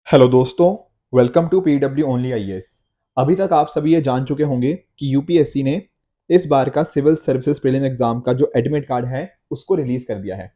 Hello दोस्तों, welcome to PW only IAS. अभी तक आप सभी ये जान चुके होंगे कि यूपीएससी ने इस बार का सिविल सर्विसेज प्रीलिम एग्जाम का जो एडमिट कार्ड है उसको रिलीज कर दिया है।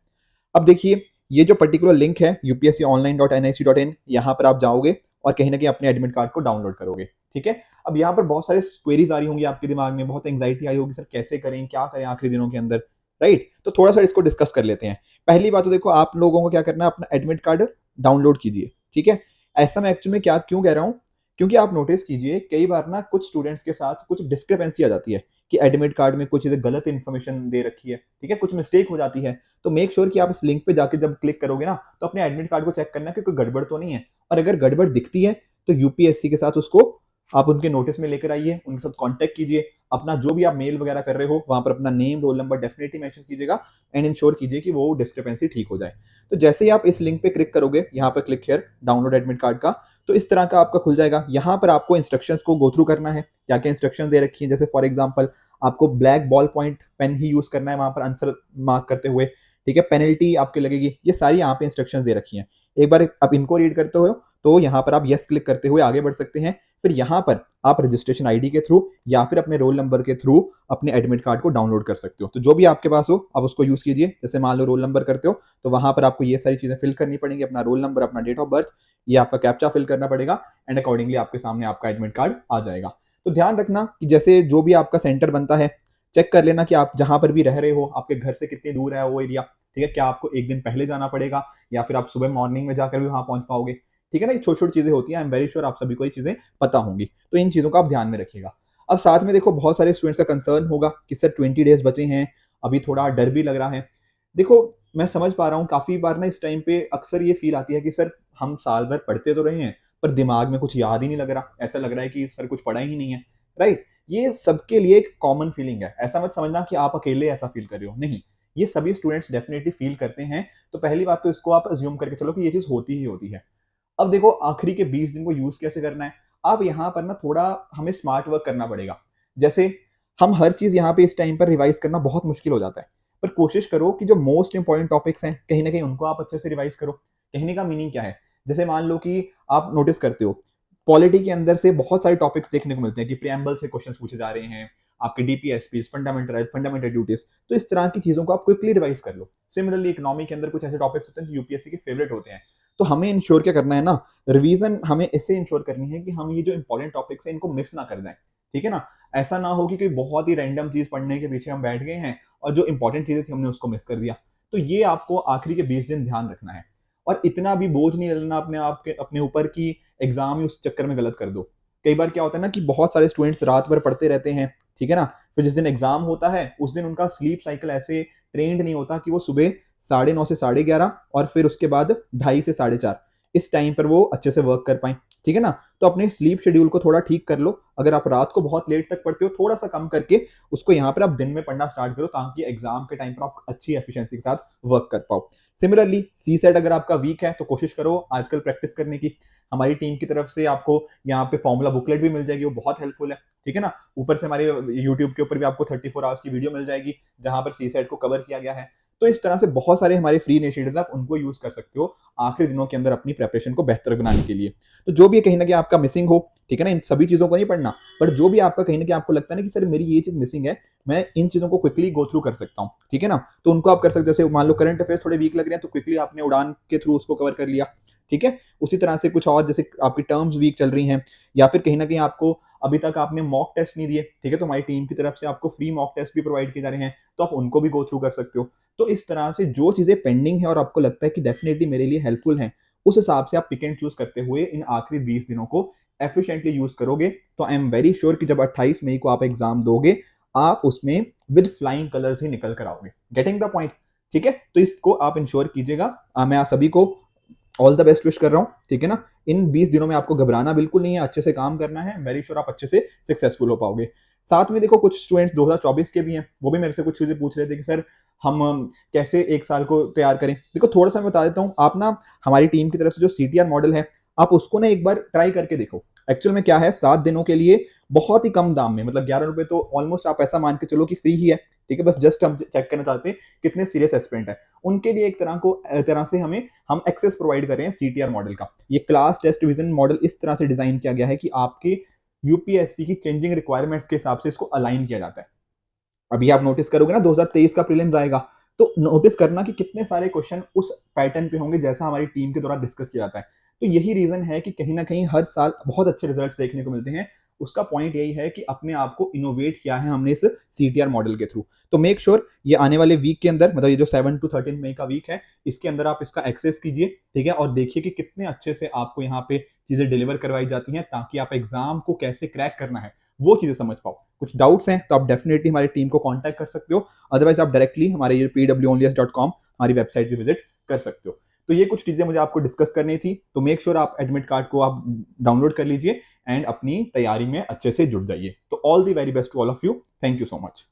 अब देखिए, ये जो पर्टिकुलर लिंक है upsconline.nic.in, यहाँ पर आप जाओगे और कहीं ना कहीं अपने एडमिट कार्ड को डाउनलोड करोगे। ठीक है। अब यहाँ पर बहुत सारे क्वेरीज आ रही होंगी आपके दिमाग में, बहुत एंग्जाइटी आई होगी, सर कैसे करें, क्या करें आखिरी दिनों के अंदर। राइट, तो थोड़ा सा इसको डिस्कस कर लेते हैं। पहली बात तो देखो, आप लोगों को क्या करना है, अपना एडमिट कार्ड डाउनलोड कीजिए। ठीक है। ऐसा मैं एक्चुअली में क्या क्यों कह रहा हूँ, क्योंकि आप नोटिस कीजिए कई बार ना कुछ स्टूडेंट्स के साथ कुछ डिस्क्रिपेंसी आ जाती है कि एडमिट कार्ड में कुछ चीजें गलत इन्फॉर्मेशन दे रखी है। ठीक है, कुछ मिस्टेक हो जाती है। तो मेक श्योर कि आप इस लिंक पे जाके जब क्लिक करोगे ना, तो अपने एडमिट कार्ड को चेक करना कि कोई गड़बड़ तो नहीं है। और अगर गड़बड़ दिखती है तो यूपीएससी के साथ उसको आप उनके नोटिस में लेकर आइए, उनके साथ कांटेक्ट कीजिए। अपना जो भी आप मेल वगैरह कर रहे हो वहां पर अपना name roll number definitely mention कीजिएगा एंड इंश्योर कीजिए कि वो डिस्क्रिपेंसी ठीक हो जाए। तो जैसे ही आप इस लिंक पे क्लिक करोगे, यहाँ पर click here download admit card का, तो इस तरह का आपका खुल जाएगा। यहाँ पर आपको इंस्ट्रक्शंस को गो थ्रू करना है। क्या क्या इंस्ट्रक्शंस दे रखी हैं, जैसे फॉर एग्जांपल आपको ब्लैक बॉल पॉइंट पेन ही यूज करना है वहां पर आंसर मार्क करते हुए। ठीक है, पेनल्टी आपके लगेगी। ये सारी यहाँ पे इंस्ट्रक्शंस दे रखी हैं। एक बार आप इनको रीड करते हो तो यहाँ पर आप यस क्लिक करते हुए आगे बढ़ सकते हैं। फिर यहाँ पर आप रजिस्ट्रेशन आईडी के थ्रू या फिर अपने रोल नंबर के थ्रू अपने एडमिट कार्ड को डाउनलोड कर सकते हो। तो जो भी आपके पास हो आप उसको यूज कीजिए। जैसे मान लो रोल नंबर करते हो तो वहां पर आपको ये सारी चीजें फिल करनी पड़ेंगी, अपना रोल नंबर, अपना डेट ऑफ बर्थ, ये आपका कैप्चा फिल करना पड़ेगा एंड अकॉर्डिंगली आपके सामने आपका एडमिट कार्ड आ जाएगा। तो ध्यान रखना कि जैसे जो भी आपका सेंटर बनता है, चेक कर लेना कि आप जहां पर भी रह रहे हो आपके घर से कितनी दूर है वो एरिया। ठीक है, क्या आपको एक दिन पहले जाना पड़ेगा या फिर आप सुबह मॉर्निंग में जाकर भी वहां पहुंच पाओगे। ठीक है ना, ये छोटी छोटी चीजें होती हैं। आई एम वेरी श्योर आप सभी को ये चीजें पता होंगी। तो इन चीजों का आप ध्यान में रखिएगा। अब साथ में देखो, बहुत सारे स्टूडेंट्स का कंसर्न होगा कि सर 20 डेज बचे हैं, अभी थोड़ा डर भी लग रहा है। देखो, मैं समझ पा रहा हूँ काफी बार ना इस टाइम पे अक्सर ये फील आती है कि सर हम साल भर पढ़ते तो रहे हैं पर दिमाग में कुछ याद ही नहीं लग रहा, ऐसा लग रहा है कि सर कुछ पढ़ा ही नहीं है। राइट, ये सबके लिए एक कॉमन फीलिंग है। ऐसा मत समझना कि आप अकेले ऐसा फील कर रहे हो, नहीं, ये सभी स्टूडेंट्स डेफिनेटली फील करते हैं। तो पहली बात तो इसको आप अज्यूम करके चलो कि ये चीज होती ही होती है। अब देखो, आखिरी के 20 दिन को यूज कैसे करना है। आप यहाँ पर ना थोड़ा हमें स्मार्ट वर्क करना पड़ेगा। जैसे हम हर चीज यहाँ पे इस टाइम पर रिवाइज करना बहुत मुश्किल हो जाता है, पर कोशिश करो कि जो मोस्ट इंपॉर्टेंट टॉपिक्स हैं कहीं ना कहीं उनको आप अच्छे से रिवाइज करो। कहने का मीनिंग क्या है, जैसे मान लो कि आप नोटिस करते हो पॉलिटी के अंदर से बहुत सारे टॉपिक्स देखने को मिलते हैं कि प्रियम्बल से क्वेश्चंस पूछे जा रहे हैं, आपके DPSP, fundamental right, fundamental duties. तो इस तरह की चीजों को आप क्विकली रिवाइज कर लो। सिमिलरली इकोनॉमी के अंदर कुछ ऐसे टॉपिक्स होते हैं जो यूपीएससी के फेवरेट होते हैं। तो हमें इंश्योर क्या करना है ना, रिवीजन हमें इससे इंश्योर करनी है कि हम ये जो इंपॉर्टेंट टॉपिक्स हैं इनको मिस ना कर जाए। ठीक है ना, ऐसा ना हो कि कोई बहुत ही रैंडम चीज पढ़ने के पीछे हम बैठ गए हैं और जो इंपॉर्टेंट चीजें थी हमने उसको मिस कर दिया। तो ये आपको आखिरी के 20 दिन ध्यान रखना है। और इतना भी बोझ नहीं लेना अपने आप के अपने ऊपर कि एग्जाम ही उस चक्कर में गलत कर दो। कई बार क्या होता है ना कि बहुत सारे स्टूडेंट्स रात भर पढ़ते रहते हैं। ठीक है ना, फिर जिस दिन एग्जाम होता है उस दिन उनका स्लीप साइकिल ऐसे ट्रेंड नहीं होता कि वो सुबह 9:30 से 11:30 और फिर उसके बाद 2:30 से 4:30 इस टाइम पर वो अच्छे से वर्क कर पाए। ठीक है ना, तो अपने स्लीप शेड्यूल को थोड़ा ठीक कर लो। अगर आप रात को बहुत लेट तक पढ़ते हो, थोड़ा सा कम करके उसको यहाँ पर आप दिन में पढ़ना स्टार्ट करो ताकि एग्जाम के टाइम पर आप अच्छी एफिशिएंसी के साथ वर्क कर पाओ। सिमिलरली सी सेट अगर आपका वीक है तो कोशिश करो आजकल प्रैक्टिस करने की। हमारी टीम की तरफ से आपको यहाँ पे फॉर्मूला बुकलेट भी मिल जाएगी, वो बहुत हेल्पफुल है। ठीक है ना, ऊपर से हमारे यूट्यूब के ऊपर भी आपको 34 आवर्स की वीडियो मिल जाएगी जहां पर सी सेट को कवर किया गया है। तो इस तरह से बहुत सारे हमारे फ्री इनिशिएटिव्स आप उनको यूज कर सकते हो आखिरी दिनों के अंदर अपनी प्रेपरेशन को बेहतर बनाने के लिए। तो जो भी कहीं ना कहीं आपका मिसिंग हो, ठीक है ना, इन सभी चीजों को नहीं पढ़ना, पर जो भी आपका कहीं ना कहीं आपको लगता है ना कि सर मेरी ये चीज मिसिंग है, मैं इन चीजों को क्विकली गो थ्रू कर सकता हूँ। ठीक है ना, तो उनको आप कर सकते हो। जैसे मान लो करंट अफेयर्स थोड़े वीक लग रहे हैं तो क्विकली आपने उड़ान के थ्रू उसको कवर कर लिया। ठीक है, उसी तरह से कुछ और जैसे आपकी टर्म्स वीक चल रही हैं या फिर कहीं ना कहीं आपको अभी तक आपने मॉक टेस्ट नहीं दिए, ठीक है, तो हमारी टीम की तरफ से आपको फ्री मॉक टेस्ट भी प्रोवाइड किए जा रहे हैं, तो आप उनको भी गो थ्रू कर सकते हो। तो इस तरह से जो चीजें पेंडिंग है और आपको लगता है कि डेफिनेटली मेरे लिए हेल्पफुल है, उस हिसाब से आप पिक एंड चूज करते हुए इन आखिरी 20 दिनों को एफिशिएंटली यूज करोगे। तो आई एम वेरी श्योर कि जब 28 मई को आप एग्जाम दोगे, आप उसमें विद फ्लाइंग कलर्स ही निकल कर आओगे। Getting the point. ठीक है, तो इसको आप इंश्योर कीजिएगा। मैं आप सभी को ऑल द बेस्ट विश कर रहा हूँ। ठीक है ना, इन 20 दिनों में आपको घबराना बिल्कुल नहीं है, अच्छे से काम करना है। वेरी श्योर आप अच्छे से सक्सेसफुल हो पाओगे। साथ में देखो, कुछ स्टूडेंट्स 2024 के भी हैं, वो भी मेरे से कुछ चीजें पूछ रहे थे कि सर हम कैसे एक साल को तैयार करें। देखो, थोड़ा सा मैं बता देता हूँ। आप ना हमारी टीम की तरफ से जो सीटीआर मॉडल है, आप उसको ना एक बार ट्राई करके देखो। एक्चुअल में क्या है, 7 दिनों के लिए बहुत ही कम दाम में, मतलब 11 रुपए, तो ऑलमोस्ट आप ऐसा मान के चलो कि फ्री ही है। ठीक है, बस जस्ट हम चेक करना चाहते हैं कितने सीरियस एस्पिरेंट है, उनके लिए एक तरह से हम एक्सेस प्रोवाइड कर रहे हैं सीटीआर मॉडल का। ये क्लास टेस्ट डिवीजन मॉडल इस तरह से डिजाइन किया गया है कि आपके यूपीएससी की चेंजिंग रिक्वायरमेंट्स के हिसाब से इसको अलाइन किया जाता है। अभी आप नोटिस करोगे ना 2023 का प्रीलिम्स आएगा, तो नोटिस करना कि कितने सारे क्वेश्चन उस पैटर्न पे होंगे जैसा हमारी टीम के द्वारा डिस्कस किया जाता है। तो यही रीजन है कि कहीं ना कहीं हर साल बहुत अच्छे रिजल्ट्स देखने को मिलते हैं। उसका पॉइंट यही है कि अपने आप को इनोवेट किया है हमने इस सीटीआर मॉडल के थ्रू। तो मेक श्योर ये आने वाले वीक के अंदर, मतलब ये जो 7 to 13 मई का वीक है, इसके अंदर आप इसका एक्सेस कीजिए, ठीक है, और देखिए कि कितने अच्छे से आपको यहाँ पे चीजें डिलीवर करवाई जाती हैं ताकि आप एग्जाम को कैसे क्रैक करना है वो चीजें समझ पाओ। कुछ डाउट्स हैं तो आप डेफिनेटली हमारी टीम को कांटेक्ट कर सकते हो, अदरवाइज आप डायरेक्टली हमारे ये pwonlys.com हमारी वेबसाइट पे विजिट कर सकते हो। तो ये कुछ चीजें मुझे आपको डिस्कस करनी थी, तो मेक श्योर आप एडमिट कार्ड को आप डाउनलोड कर लीजिए एंड अपनी तैयारी में अच्छे से जुट जाइए। तो all the very best to all of you, thank you so much.